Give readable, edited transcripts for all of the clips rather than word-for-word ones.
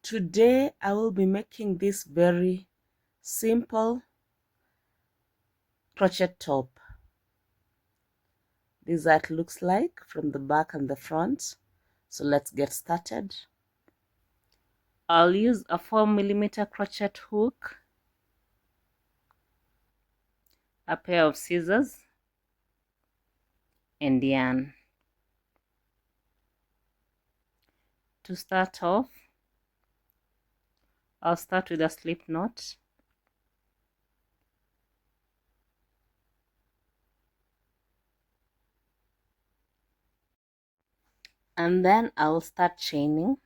Today I will be making this very simple crochet top. This is what it looks like from the back and the front. So let's get started. I'll use a 4mm crochet hook, a pair of scissors, and yarn. To start off, I'll start with a slip knot. And then I'll start chaining.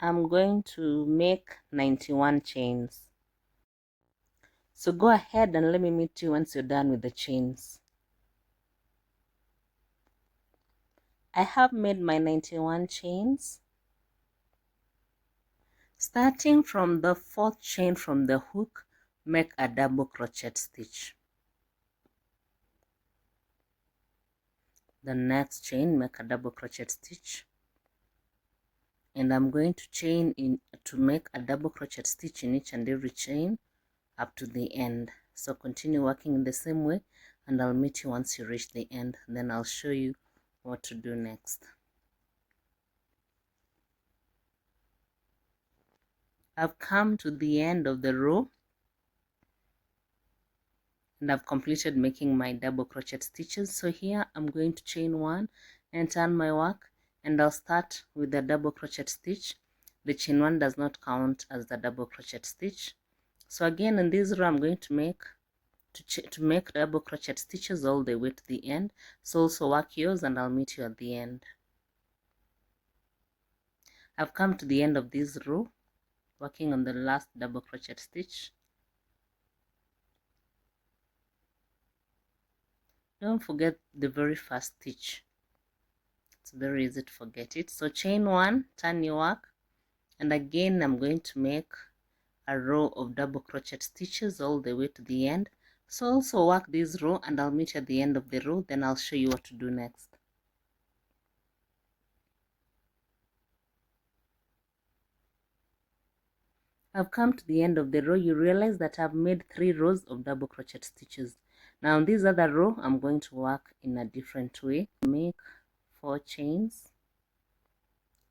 I'm going to make 91 chains. So go ahead and let me meet you once you're done with the chains. I have made my 91 chains. Starting from the 4th chain from the hook, make a double crochet stitch. The next chain, make a double crochet stitch. And I'm going to chain in to make a double crochet stitch in each and every chain up to the end. So continue working in the same way, and I'll meet you once you reach the end. Then I'll show you what to do next. I've come to the end of the row and I've completed making my double crochet stitches. So here I'm going to chain 1 and turn my work, and I'll start with the double crochet stitch. The chain 1 does not count as the double crochet stitch. So again in this row I'm going to make double crochet stitches all the way to the end. So also work yours and I'll meet you at the end. I've come to the end of this row, working on the last double crochet stitch. Don't forget the very first stitch. It's very easy to forget it. So chain 1, turn your work, and again I'm going to make a row of double crochet stitches all the way to the end. So also work this row and I'll meet you at the end of the row. Then I'll show you what to do next. I've come to the end of the row. You realize that I've made 3 rows of double crochet stitches. Now in this other row I'm going to work in a different way. Make 4 chains,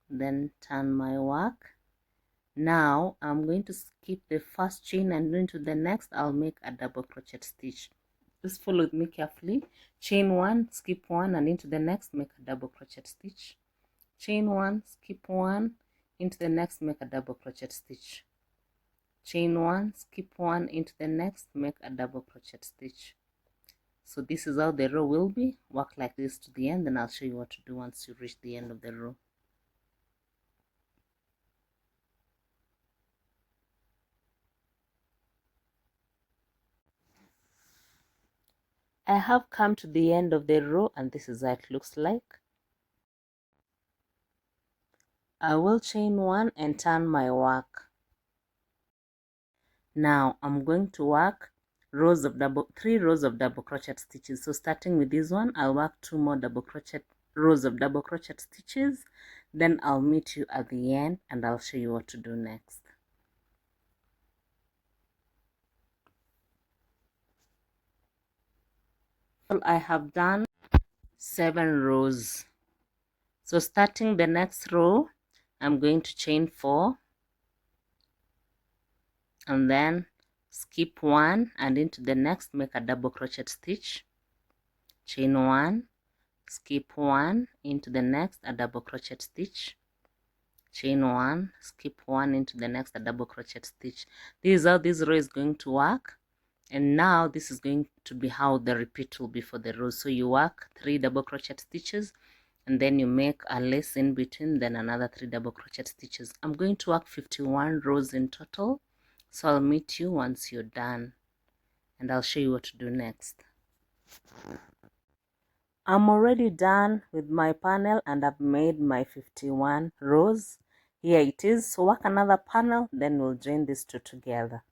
then turn my work. Now I'm going to skip the first chain and into the next I'll make a double crochet stitch. Just follow with me carefully. Chain 1, skip 1, and into the next make a double crochet stitch. Chain 1, skip 1, into the next make a double crochet stitch. Chain 1, skip 1, into the next make a double crochet stitch. So this is how the row will be. Work like this to the end, and I'll show you what to do once you reach the end of the row. I have come to the end of the row, and this is how it looks like. I will chain 1 and turn my work. Now I'm going to work 3 rows of double crochet stitches. So starting with this one, I'll work 2 more rows of double crochet stitches. Then I'll meet you at the end and I'll show you what to do next. Well, I have done 7 rows. So starting the next row, I'm going to chain 4 and then skip 1 and into the next make a double crochet stitch. Chain 1, skip 1, into the next a double crochet stitch. Chain 1, skip 1, into the next a double crochet stitch. This is how this row is going to work. And now this is going to be how the repeat will be for the row. So you work 3 double crochet stitches and then you make a lace in between, then another 3 double crochet stitches. I'm going to work 51 rows in total. So I'll meet you once you're done and I'll show you what to do next. I'm already done with my panel and I've made my 51 rows. Here it is. So work another panel, then we'll join these two together.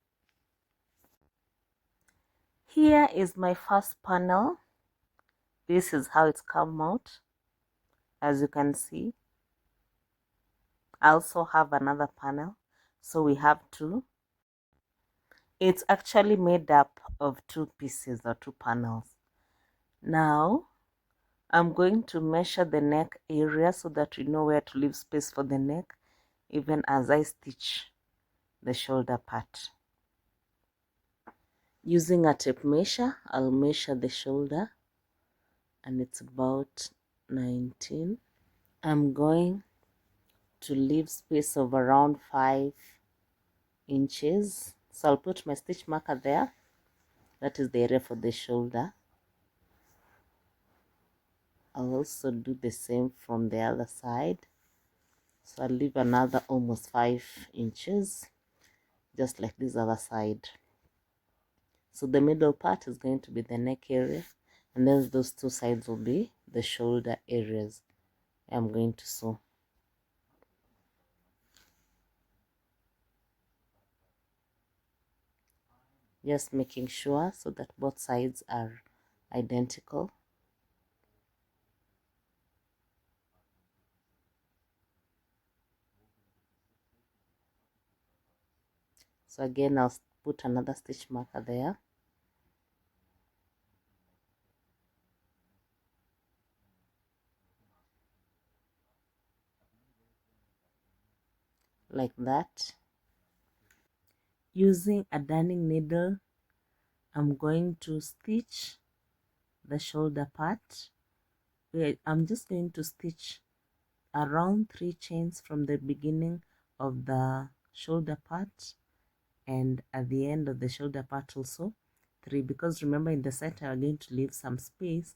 Here is my first panel. This is how it's come out, as you can see. I also have another panel, so we have two. It's actually made up of two pieces or two panels. Now I'm going to measure the neck area so that we know where to leave space for the neck, even as I stitch the shoulder part. Using a tape measure, I'll measure the shoulder, and it's about 19. I'm going to leave space of around 5 inches. So I'll put my stitch marker there. That is the area for the shoulder. I'll also do the same from the other side. So I'll leave another almost 5 inches, just like this other side. So the middle part is going to be the neck area, and then those two sides will be the shoulder areas I'm going to sew. Just making sure so that both sides are identical. So again, I'll put another stitch marker there. Like that. Using a darning needle, I'm going to stitch the shoulder part. I'm just going to stitch around 3 chains from the beginning of the shoulder part, and at the end of the shoulder part also 3, because remember in the center I'm going to leave some space,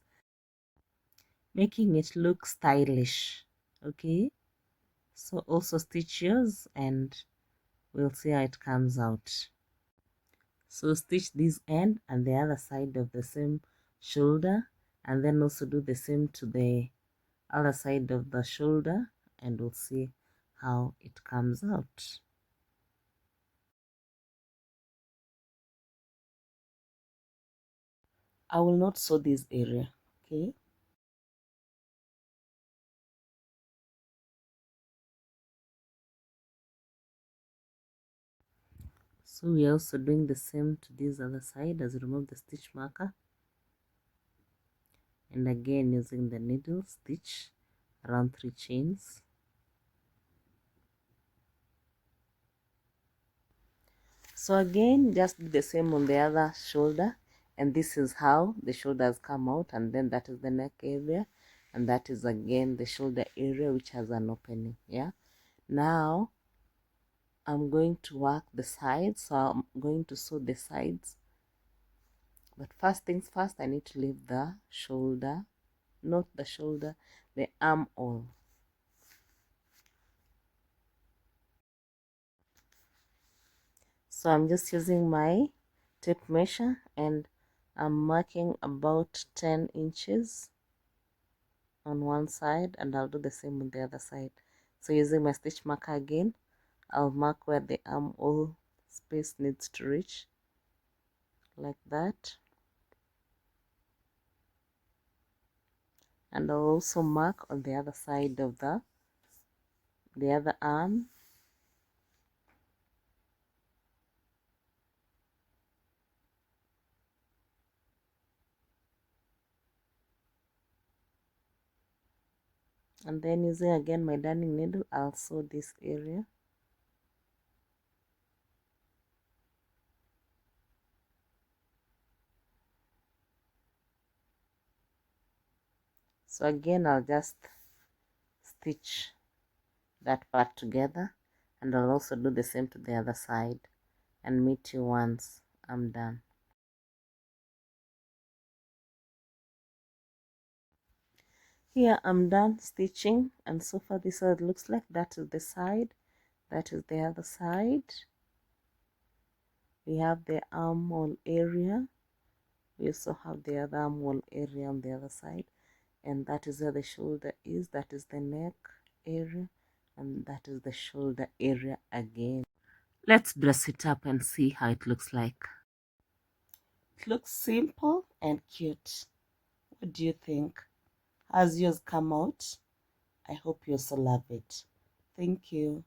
making it look stylish. Okay, so also stitch yours and we'll see how it comes out. So stitch this end and the other side of the same shoulder, and then also do the same to the other side of the shoulder, and we'll see how it comes out. I will not sew this area, okay? So we are also doing the same to this other side as we remove the stitch marker, and again using the needle, stitch around 3 chains. So again, just do the same on the other shoulder, and this is how the shoulders come out, and then that is the neck area, and that is again the shoulder area which has an opening. Yeah, now I'm going to work the sides, so I'm going to sew the sides, but first things first, I need to leave the shoulder, not the shoulder, the armhole. So I'm just using my tape measure, and I'm marking about 10 inches on one side, and I'll do the same on the other side. So using my stitch marker again, I'll mark where the armhole space needs to reach, like that. And I'll also mark on the other side of the other arm. And then using again my darning needle, I'll sew this area. So again, I'll just stitch that part together, and I'll also do the same to the other side, and meet you once I'm done. Here I'm done stitching, and so far this is what it looks like. That is the side, that is the other side. We have the armhole area, we also have the other armhole area on the other side, and that is where the shoulder is, that is the neck area, and that is the shoulder area again. Let's dress it up and see how it looks like. It looks simple and cute. What do you think? Has yours come out? I hope you also love it. Thank you.